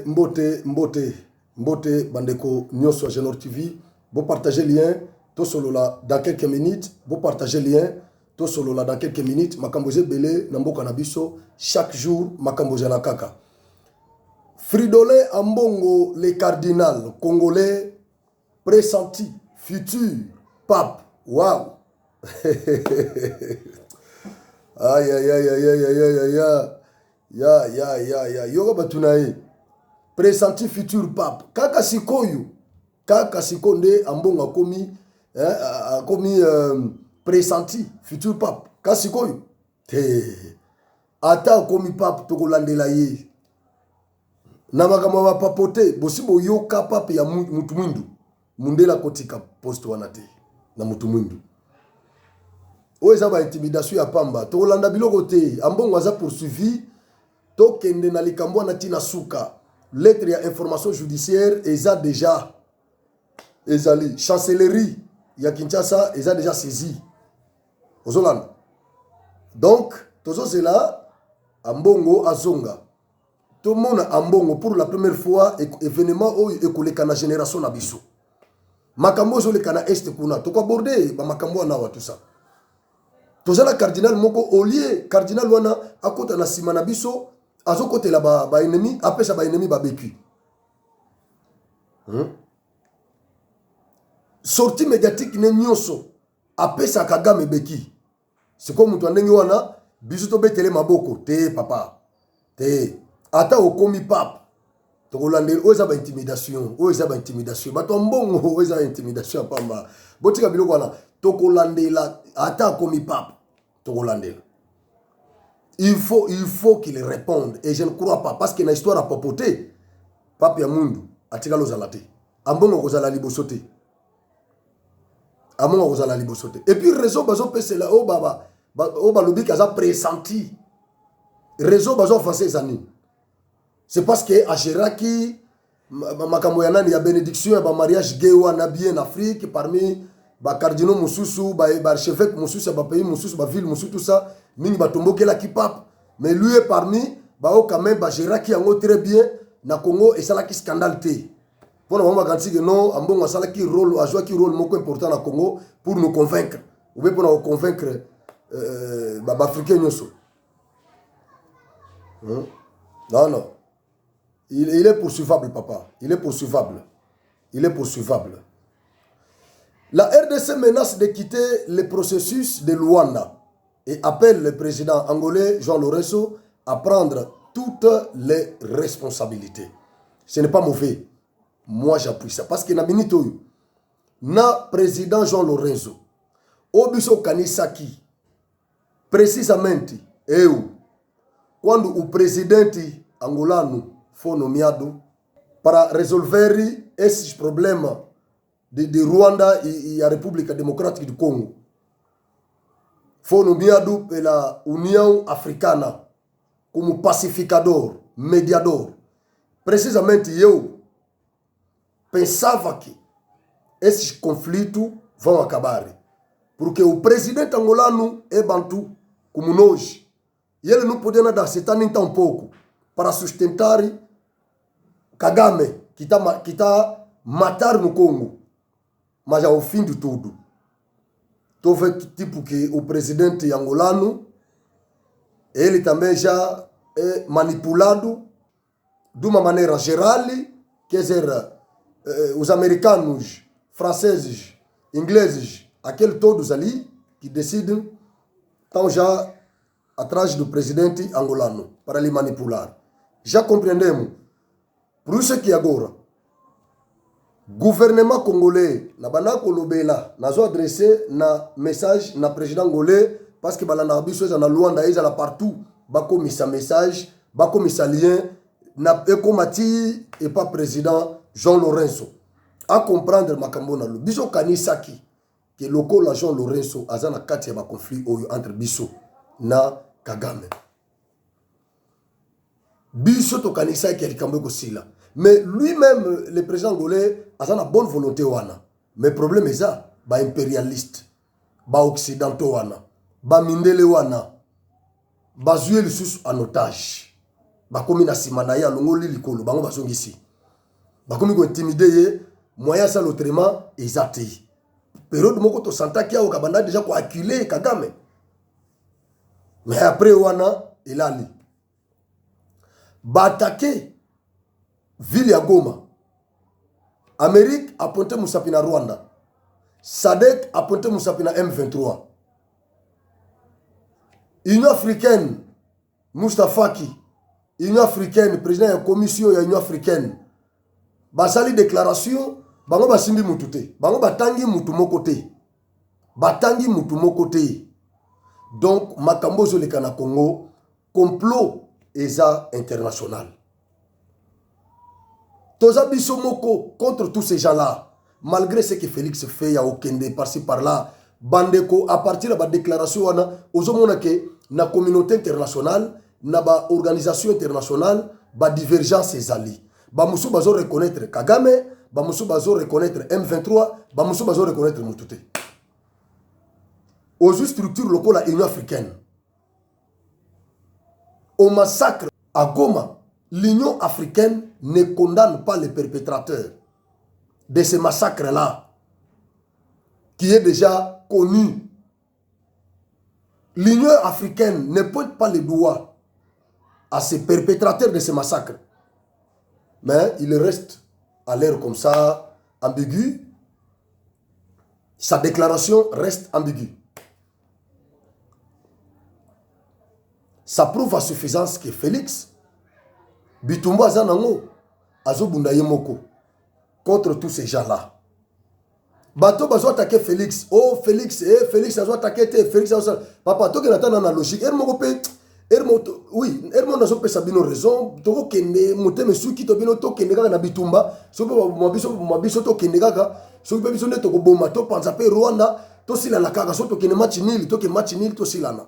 Mbote, Bandeko, Nyonso, Genor TV. Vous partagez le lien, tout solo là, dans quelques minutes. Vous partagez le lien, tout solo là, dans quelques minutes. Makamboze Belé, Nambo Kanabiso, chaque jour, Makamboze la Kaka. Fridolin Ambongo, les cardinals congolais, pressenti, futur, pape. Waouh! Aïe, aïe, aïe, aïe, aïe, aïe, aïe, aïe. Ya, yoga batunae. Pressenti futur pape. Kaka sikoyu. Kaka sikonde ambongo a commis pressenti futur pape. Kaka sikoyu. Ata komi pape tokolandela ye. Namakama wa papote. Bosibo yoka pape ya mutu mwindu. Mundela kotika posto wanate. Na mutu mwindu. Oeza ba intimidation ya pamba. Tokolanda biloko te. Ambongo aza poursuivi. Tokende na likambo na tina suka. Lettre ya information judiciaire eza déjà ezali chancellerie ya Kinshasa eza déjà saisi. Ozolanda. Donc tozo cela ambongo azonga. Tout le monde ambongo pour la première fois événement oyo ekoleka na génération na biso. Makambo zo leka na est kuna. Toko aborder ba makambo na wa tout ça. Tozala cardinal moko olie cardinal wana akota na sima na biso. Azo côté là ba ennemi après ça ba ennemi ba bécu. Sortie médiatique ne nyonso après ça Kagame beki. C'est comme mutu ndenge wana biso to betele maboko te papa. Te ata okomi pape. To kolande oza ba intimidation, oza ba intimidation. Ba to mbongo oza intimidation pamba. Botika biloko wana to kolande la ata okomi pape. To kolande. Il faut qu'il réponde. Et je ne crois pas. Parce qu'il y a une histoire à papoter. Pape Yamundu. Atika lozalate. Ambongo kozala libosote. Ambongo kozala libosote. Et puis réseau bazo pese la o baba. O balobi kaza pressenti. Réseau bazo offensé zani. C'est parce que à Géraki makambo ya nani ya bénédiction ya ba mariage gay wana bien en Afrique parmi ba cardinaux mususu ba archevêque mususu ba pays mususu ba ville mususu tout ça. Mingi batomboke la pape, mais lui est parmi bao quand même ba Géraki yango très bien na Congo et ça la qui scandale té. Pour nous voir que non ambongo ça la qui rôle a joué qui rôle moko important na Congo pour nous convaincre. Ou bien pour nous convaincre ba africain nyoso. Non. Il est poursuivable papa, il est poursuivable. Il est poursuivable. La RDC menace de quitter le processus de Luanda et appelle le président angolais Jean Lorenzo à prendre toutes les responsabilités. Ce n'est pas mauvais. Moi, j'appuie ça. Parce que na minito na président Jean Lorenzo obiso kanisaki precisamente quando o presidente angolano foi nomeado para resolver esses problemas de Rwanda e a República Democrática do Congo. Foi nomeado pela União Africana como pacificador, mediador. Precisamente eu pensava que esses conflitos vão acabar. Porque o presidente angolano é bantu, como nós. E ele não podia nada aceitar nem tão pouco para sustentar Kagame, que está matar no Congo. Mas ao fim de tudo, tu vê tipo que o presidente angolano, ele também já é manipulado de uma maneira geral, quer dizer, os americanos, franceses, ingleses, aqueles todos ali que decidem, estão já atrás do presidente angolano para lhe manipular. Já compreendemos. Por isso que agora, gouvernement congolais, na banako lobela, nazo adressé na message na président angolais parce que balanda biso za na Luanda ezala partout, bako misa message, bako misa lien na ekomati et pas président Jean Lorenzo. À comprendre makambo na lo. Biso kanisaki que loko la Jean Lorenzo azana kati ya ba conflit entre biso na Kagame. Biso to kanisaki ya likambo ko sila. Mais lui-même, le président angolais, a une bonne volonté. Mais le problème est ça. Ba impérialiste, ba occidentaux, ba mindele, ba jouer le sous en otage. bakomi na simana ya longoli likolo bango basongisi bakomi ko intimider moyen ça l'autrement exacté période moko to santaki au kabanda déjà ko acculer Kagame mais après wana il a li ba attaquer ville ya Goma. Amérique a pointé Moussapi na Rwanda. SADC a pointé Moussapi na M23. Union africaine, Moustafaki, Union africaine, président de la commission de l'Union africaine, basali déclaration, bango basimbi mutute, bango batangi mutu mokote. Batangi mutu mokote. Donc, makambo zoleka na Congo, complot eza international. Toza biso moko contre tous ces gens-là, malgré ce que Félix fait, il y a aucun par-ci par-là, bandeko, à partir de la déclaration, ozomona ke na communauté internationale, na ba organisation internationale, ba divergence ezali. Ba musu bazo reconnaître Kagame, ba musu bazo reconnaître M23, ba musu bazo reconnaître Mutute. Aux structures locales à l'Union africaine, au massacre à Goma, l'Union africaine ne condamne pas les perpétrateurs de ce massacre-là, qui est déjà connu. L'Union africaine ne pointe pas les doigts à ces perpétrateurs de ce massacre. Mais il reste à l'air comme ça, ambigu. Sa déclaration reste ambiguë. Ça prouve à suffisance que Félix Bitumba Zanango Azobunda Yemoko contre tous ces gens-là. Bato bazo attaquer Félix. Oh Félix, Félix azo attaquer Félix azo. Papa to que natana na logique. Ermo pe oui, ermo nazo pe sabino raison. Toko kende moteme suki to bino to kende kaka na Bitumba. So mabiso to kende kaka. So pe biso ne to ko boma to panza pe Rwanda to sila la kaka so to kende match nil to ke match nil to silana.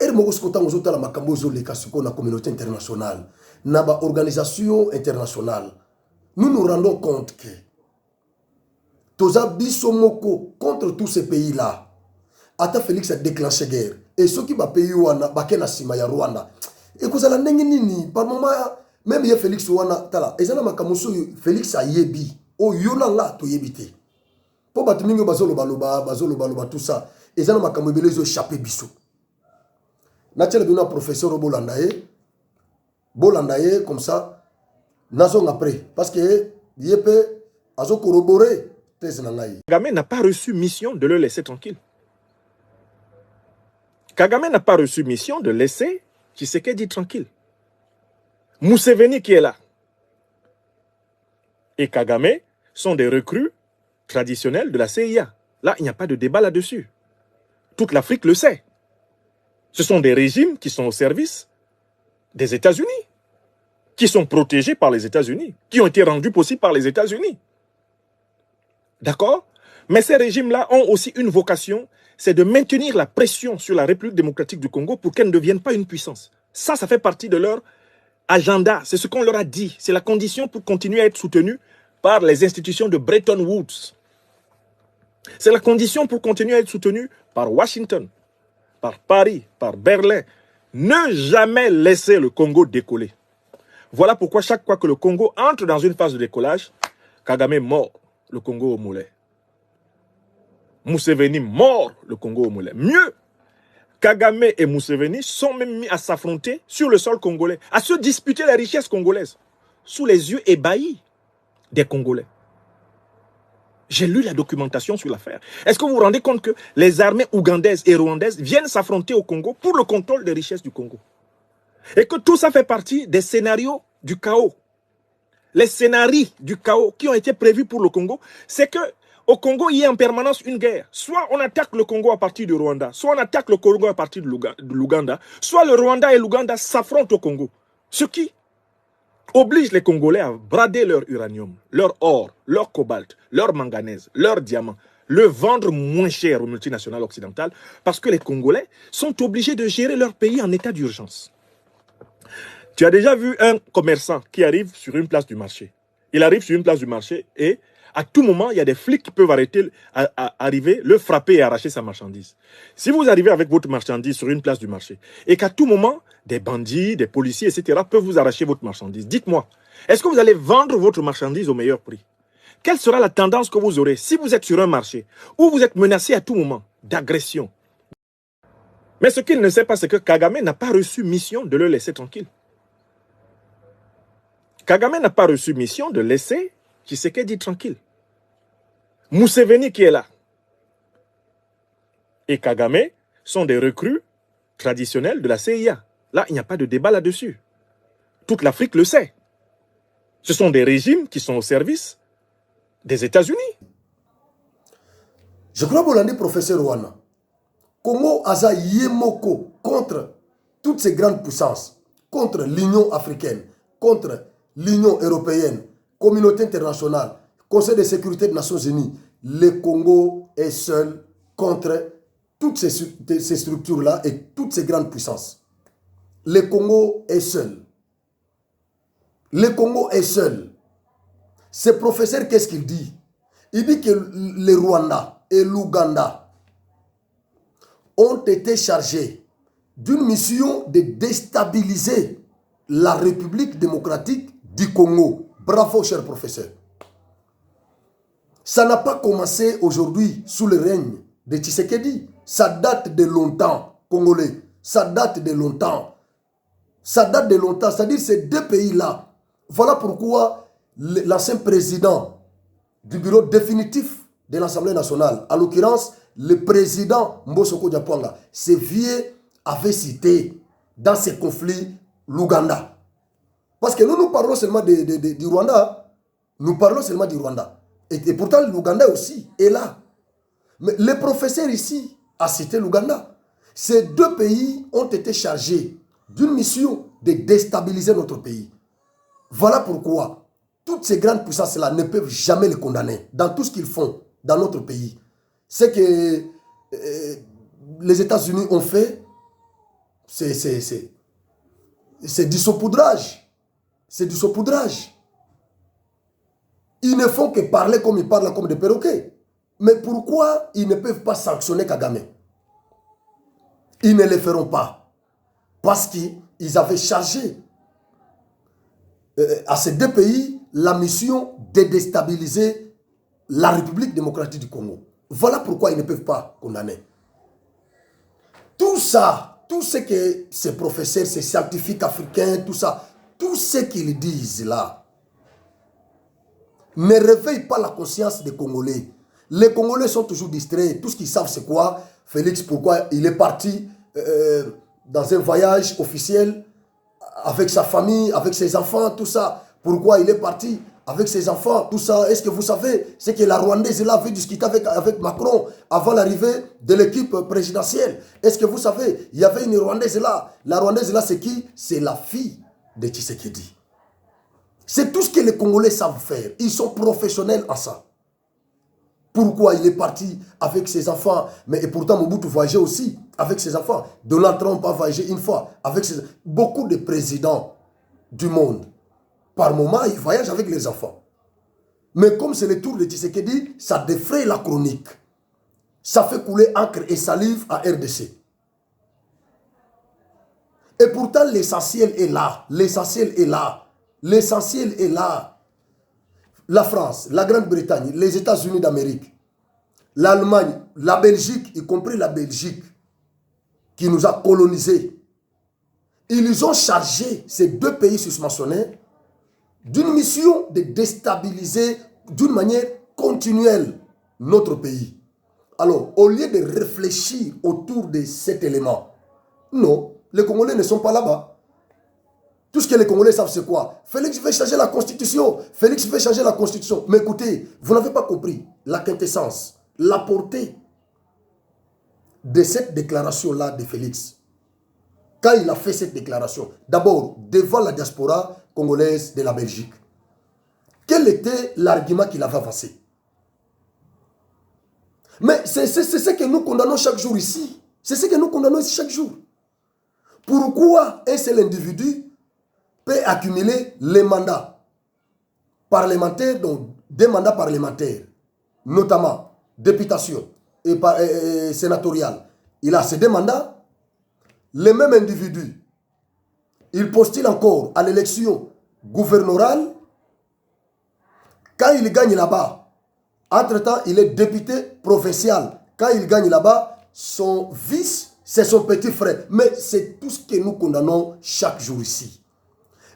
Ermo ko tango zota la makambo zo le kasiko na communauté internationale. Na ba organisation internationale. Nous nous rendons compte que Toza Bisomoko contre tous ces pays-là. Ata Félix a déclenché guerre. Et ceux qui va payer wana bakena sima ya Rwanda. Et que ça la nini par moment même ya Félix wana tala. Et ça na makamuso Félix a yebi. O yona la to yebite. Po batumingo bazolo baloba tout ça. Et ça na makamu belezo échappé biso. Na tchela bino professeur Bolandaye comme ça. Nazon après parce que yepe azo corroborer. Kagame n'a pas reçu mission de le laisser tranquille. Kagame n'a pas reçu mission de laisser Tshisekedi tranquille. Museveni qui est là. Et Kagame sont des recrues traditionnelles de la CIA. Là, il n'y a pas de débat là-dessus. Toute l'Afrique le sait. Ce sont des régimes qui sont au service des États-Unis, qui sont protégés par les États-Unis, qui ont été rendus possibles par les États-Unis. D'accord? Mais ces régimes-là ont aussi une vocation, c'est de maintenir la pression sur la République démocratique du Congo pour qu'elle ne devienne pas une puissance. Ça fait partie de leur agenda. C'est ce qu'on leur a dit. C'est la condition pour continuer à être soutenu par les institutions de Bretton Woods. C'est la condition pour continuer à être soutenu par Washington, par Paris, par Berlin. Ne jamais laisser le Congo décoller. Voilà pourquoi chaque fois que le Congo entre dans une phase de décollage, Kagame est mort. Le Congo au Moulin. Museveni mort, le Congo au Moulin. Mieux, Kagame et Museveni sont même mis à s'affronter sur le sol congolais, à se disputer la richesse congolaise, sous les yeux ébahis des Congolais. J'ai lu la documentation sur l'affaire. Est-ce que vous vous rendez compte que les armées ougandaises et rwandaises viennent s'affronter au Congo pour le contrôle des richesses du Congo? Et que tout ça fait partie des scénarios du chaos. Les scénarios du chaos qui ont été prévus pour le Congo, c'est que au Congo, il y a en permanence une guerre. Soit on attaque le Congo à partir du Rwanda, soit on attaque le Congo à partir de l'Ouganda, soit le Rwanda et l'Ouganda s'affrontent au Congo. Ce qui oblige les Congolais à brader leur uranium, leur or, leur cobalt, leur manganèse, leur diamant, le vendre moins cher aux multinationales occidentales, parce que les Congolais sont obligés de gérer leur pays en état d'urgence. Tu as déjà vu un commerçant qui arrive sur une place du marché. Il arrive sur une place du marché et À tout moment, il y a des flics qui peuvent arriver, le frapper et arracher sa marchandise. Si vous arrivez avec votre marchandise sur une place du marché et qu'à tout moment, des bandits, des policiers, etc. peuvent vous arracher votre marchandise, dites-moi, est-ce que vous allez vendre votre marchandise au meilleur prix? Quelle sera la tendance que vous aurez si vous êtes sur un marché où vous êtes menacé à tout moment d'agression? Mais ce qu'il ne sait pas, c'est que Kagame n'a pas reçu mission de le laisser tranquille. Kagame n'a pas reçu mission de laisser Tshisekedi tranquille. Museveni qui est là et Kagame sont des recrues traditionnelles de la CIA. Là, il n'y a pas de débat là-dessus. Toute l'Afrique le sait. Ce sont des régimes qui sont au service des États-Unis. Je crois que l'on professeur Wana. Congo Aza Yemoko contre toutes ces grandes puissances, contre l'Union africaine, contre l'Union européenne, communauté internationale, Conseil de sécurité des Nations Unies, le Congo est seul contre toutes ces structures-là et toutes ces grandes puissances. Le Congo est seul. Le Congo est seul. Ce professeur, qu'est-ce qu'il dit? Il dit que le Rwanda et l'Ouganda ont été chargés d'une mission de déstabiliser la République démocratique du Congo. Bravo, cher professeur. Ça n'a pas commencé aujourd'hui sous le règne de Tshisekedi. Ça date de longtemps, Congolais. Ça date de longtemps. Ça date de longtemps. C'est-à-dire ces deux pays-là. Voilà pourquoi l'ancien président du bureau définitif de l'Assemblée nationale, en l'occurrence, le président Mbosoko Diapwanga, ce vieux avait cité dans ces conflits l'Ouganda. Parce que nous parlons seulement du Rwanda. Nous parlons seulement du Rwanda. Et pourtant, l'Ouganda aussi est là. Mais le professeur ici a cité l'Ouganda. Ces deux pays ont été chargés d'une mission de déstabiliser notre pays. Voilà pourquoi toutes ces grandes puissances-là ne peuvent jamais les condamner dans tout ce qu'ils font dans notre pays. Ce que les États-Unis ont fait, c'est du saupoudrage. C'est du saupoudrage. Ils ne font que parler comme ils parlent comme des perroquets. Mais pourquoi ils ne peuvent pas sanctionner Kagame? Ils ne le feront pas. Parce qu'ils avaient chargé à ces deux pays la mission de déstabiliser la République démocratique du Congo. Voilà pourquoi ils ne peuvent pas condamner. Tout ça, tout ce que ces professeurs, ces scientifiques africains, tout ça, tout ce qu'ils disent là, ne réveille pas la conscience des Congolais. Les Congolais sont toujours distraits. Tout ce qu'ils savent, c'est quoi? Félix, pourquoi il est parti dans un voyage officiel avec sa famille, avec ses enfants, tout ça. Pourquoi il est parti avec ses enfants, tout ça. Est-ce que vous savez ce que la Rwandaise là avait discuté avec Macron avant l'arrivée de l'équipe présidentielle? Est-ce que vous savez, il y avait une Rwandaise là. La Rwandaise là, c'est qui? C'est la fille de Tshisekedi. C'est tout ce que les Congolais savent faire. Ils sont professionnels en ça. Pourquoi il est parti avec ses enfants? Mais et pourtant Mobutu voyageait aussi avec ses enfants. Donald Trump a voyagé une fois avec beaucoup de présidents du monde. Par moment, ils voyagent avec les enfants. Mais comme c'est le tour de Tshisekedi, ça défraie la chronique. Ça fait couler encre et salive à RDC. Et pourtant, l'essentiel est là. L'essentiel est là. L'essentiel est là. La France, la Grande-Bretagne, les États-Unis d'Amérique, l'Allemagne, la Belgique, y compris la Belgique, qui nous a colonisés. Ils ont chargé ces deux pays susmentionnés d'une mission de déstabiliser d'une manière continuelle notre pays. Alors, au lieu de réfléchir autour de cet élément, non, les Congolais ne sont pas là-bas. Tout ce que les Congolais savent, c'est quoi? Félix veut changer la Constitution. Félix veut changer la Constitution. Mais écoutez, vous n'avez pas compris la quintessence, la portée de cette déclaration-là de Félix. Quand il a fait cette déclaration, d'abord, devant la diaspora congolaise de la Belgique, quel était l'argument qu'il avait avancé? Mais c'est ce que nous condamnons chaque jour ici. C'est ce que nous condamnons ici chaque jour. Pourquoi un seul individu peut accumuler les mandats parlementaires, donc des mandats parlementaires, notamment députation et sénatoriale, il a ces deux mandats, les mêmes individus, il postule encore à l'élection gouverneurale. Quand il gagne là-bas, entre-temps, il est député provincial. Quand il gagne là-bas, son vice, c'est son petit frère. Mais c'est tout ce que nous condamnons chaque jour ici.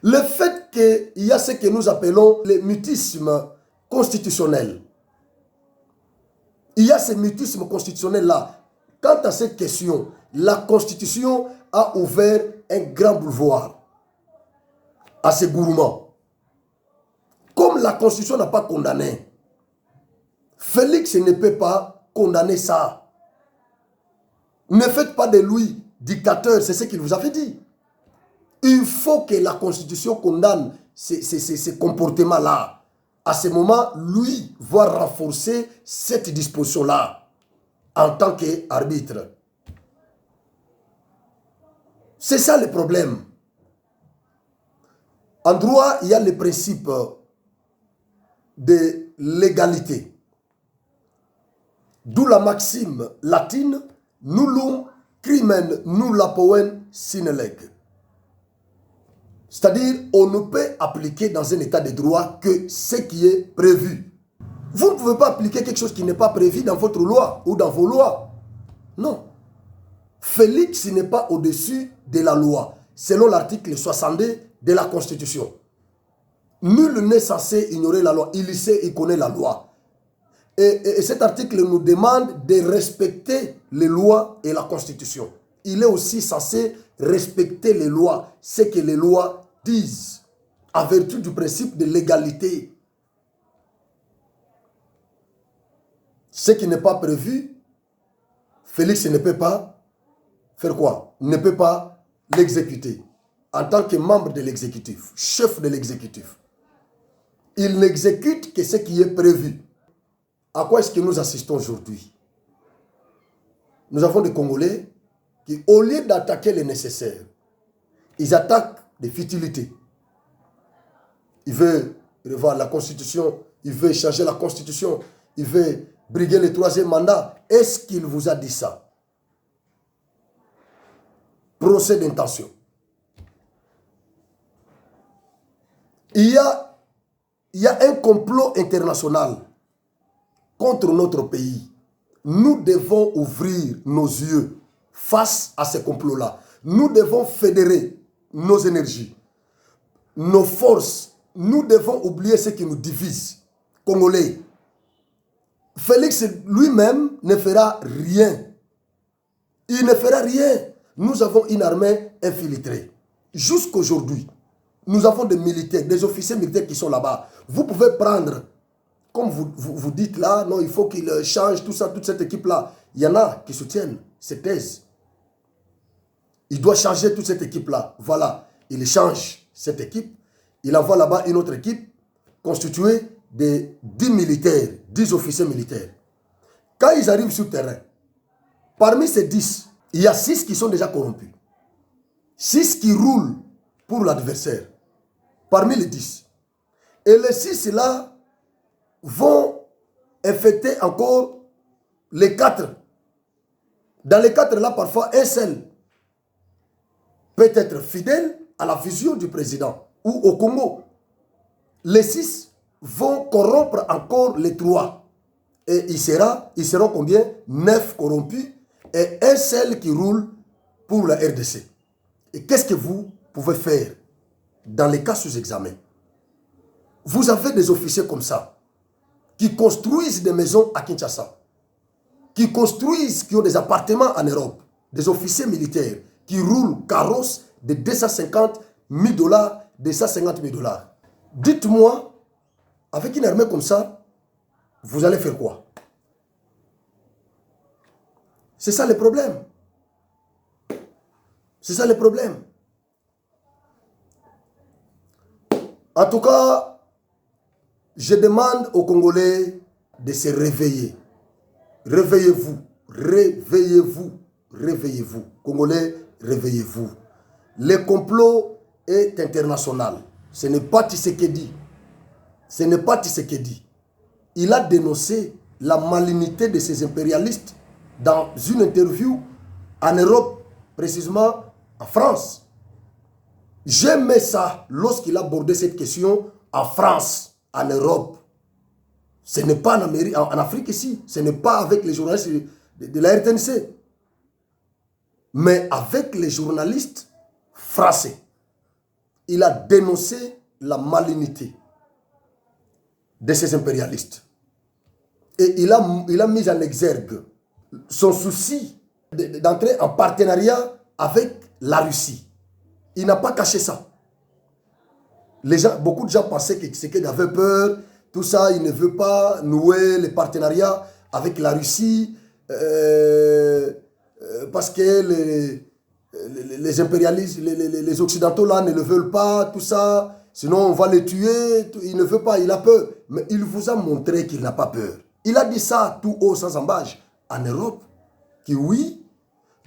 Le fait qu'il y a ce que nous appelons le mutisme constitutionnel. Il y a ce mutisme constitutionnel-là. Quant à cette question, la Constitution a ouvert un grand boulevard à ces gourmands. Comme la Constitution n'a pas condamné, Félix ne peut pas condamner ça. Ne faites pas de lui dictateur, c'est ce qu'il vous avait dit. Il faut que la Constitution condamne ces comportements-là. À ce moment, lui va renforcer cette disposition-là en tant qu'arbitre. C'est ça le problème. En droit, il y a le principe de l'égalité. D'où la maxime latine nullum crimen nulla poen sine leg. C'est-à-dire, on ne peut appliquer dans un état de droit que ce qui est prévu. Vous ne pouvez pas appliquer quelque chose qui n'est pas prévu dans votre loi ou dans vos lois. Non. Félix n'est pas au-dessus de la loi, selon l'article 62 de la Constitution. Nul n'est censé ignorer la loi. Il sait, il connaît la loi. Et cet article nous demande de respecter les lois et la Constitution. Il est aussi censé respecter les lois, ce que les lois disent, en vertu du principe de l'égalité. Ce qui n'est pas prévu, Félix ne peut pas faire quoi? Ne peut pas l'exécuter. En tant que membre de l'exécutif, chef de l'exécutif, il n'exécute que ce qui est prévu. À quoi est-ce que nous assistons aujourd'hui? Nous avons des Congolais qui, au lieu d'attaquer les nécessaires, ils attaquent des futilités. Ils veulent revoir la Constitution, ils veulent changer la Constitution, ils veulent briguer le troisième mandat. Est-ce qu'il vous a dit ça? Procès d'intention. Il y a un complot international contre notre pays. Nous devons ouvrir nos yeux face à ce complot-là. Nous devons fédérer nos énergies, nos forces. Nous devons oublier ce qui nous divise. Congolais. Félix lui-même ne fera rien. Il ne fera rien. Nous avons une armée infiltrée. Jusqu'aujourd'hui, nous avons des militaires, des officiers militaires qui sont là-bas. Vous pouvez prendre, comme vous dites là, non, il faut qu'il change tout ça, toute cette équipe-là. Il y en a qui soutiennent ces thèses. Il doit changer toute cette équipe-là. Voilà, il change cette équipe. Il envoie là-bas une autre équipe constituée de 10 militaires, 10 officiers militaires. Quand ils arrivent sur le terrain, parmi ces 10, il y a 6 qui sont déjà corrompus. 6 qui roulent pour l'adversaire. Parmi les 10. Et les 6 là vont infecter encore les 4. Dans les 4 là, parfois, un seul peut être fidèle à la vision du président ou au Congo. Les 6 vont corrompre encore les 3. Et ils seront combien? 9 corrompus et un seul qui roule pour la RDC. Et qu'est-ce que vous pouvez faire dans les cas sous examen? Vous avez des officiers comme ça qui construisent des maisons à Kinshasa, qui ont des appartements en Europe, des officiers militaires qui roulent carrosses de 250 000 $, 250 000 $. Dites-moi, avec une armée comme ça, vous allez faire quoi? C'est ça le problème. C'est ça le problème. En tout cas, je demande aux Congolais de se réveiller. Réveillez-vous, réveillez-vous, réveillez-vous. Congolais, réveillez-vous. Le complot est international. Ce n'est pas Tshisekedi. Ce n'est pas Tshisekedi. il a dénoncé la malignité de ces impérialistes dans une interview en Europe, précisément en France. J'aimais ça lorsqu'il a abordé cette question en France, en Europe. Ce n'est pas en Amérique, en Afrique ici. Ce n'est pas avec les journalistes de la RTNC. Mais avec les journalistes français. Il a dénoncé la malignité de ces impérialistes. Et il a mis en exergue son souci d'entrer en partenariat avec la Russie. Il n'a pas caché ça. Beaucoup de gens pensaient que Tshisekedi avait peur, tout ça, il ne veut pas nouer les partenariats avec la Russie parce que les impérialistes, les Occidentaux là ne le veulent pas, tout ça, sinon on va les tuer, il ne veut pas, il a peur. Mais il vous a montré qu'il n'a pas peur. Il a dit ça tout haut, sans embâche, en Europe, que oui,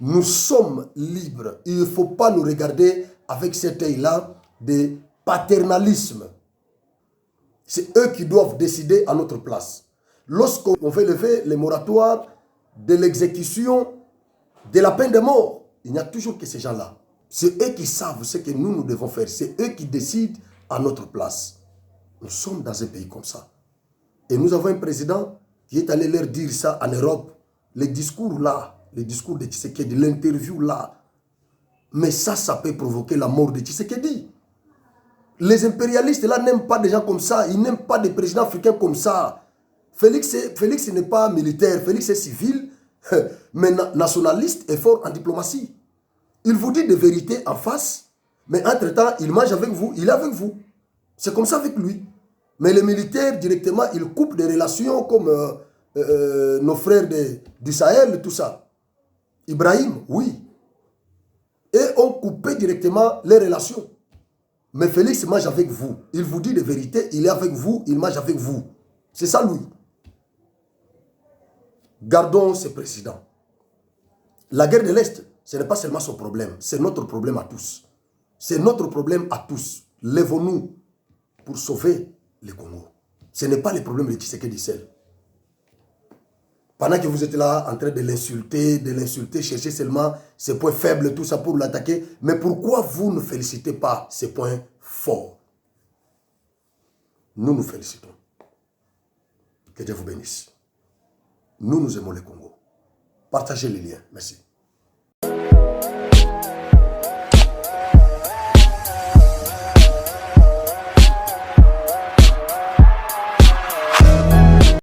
nous sommes libres. Il ne faut pas nous regarder avec cet œil-là de paternalisme. C'est eux qui doivent décider à notre place. Lorsqu'on fait lever les moratoires de l'exécution de la peine de mort, il n'y a toujours que ces gens-là. C'est eux qui savent ce que nous devons faire. C'est eux qui décident à notre place. Nous sommes dans un pays comme ça. Et nous avons un président qui est allé leur dire ça en Europe. Les discours là, les discours de Tshisekedi, l'interview là. Mais ça peut provoquer la mort de Tshisekedi. Les impérialistes là n'aiment pas des gens comme ça. Ils n'aiment pas des présidents africains comme ça. Félix n'est pas militaire. Félix est civil, mais nationaliste et fort en diplomatie. Il vous dit des vérités en face, mais entre-temps, il mange avec vous, il est avec vous. C'est comme ça avec lui. Mais les militaires, directement, ils coupent des relations comme nos frères du Sahel, tout ça. Ibrahim, oui. Et on coupait directement les relations. Mais Félix mange avec vous. Il vous dit des vérités, il est avec vous, il mange avec vous. C'est ça, lui. Gardons ce président. La guerre de l'Est, ce n'est pas seulement son problème, c'est notre problème à tous. C'est notre problème à tous. Lèvons-nous pour sauver le Congo. Ce n'est pas le problème de Tshisekedi seul. Pendant que vous êtes là en train de l'insulter, chercher seulement ses points faibles, tout ça pour l'attaquer. Mais pourquoi vous ne félicitez pas ses points forts? Nous nous félicitons. Que Dieu vous bénisse. Nous aimons le Congo. Partagez les liens. Merci.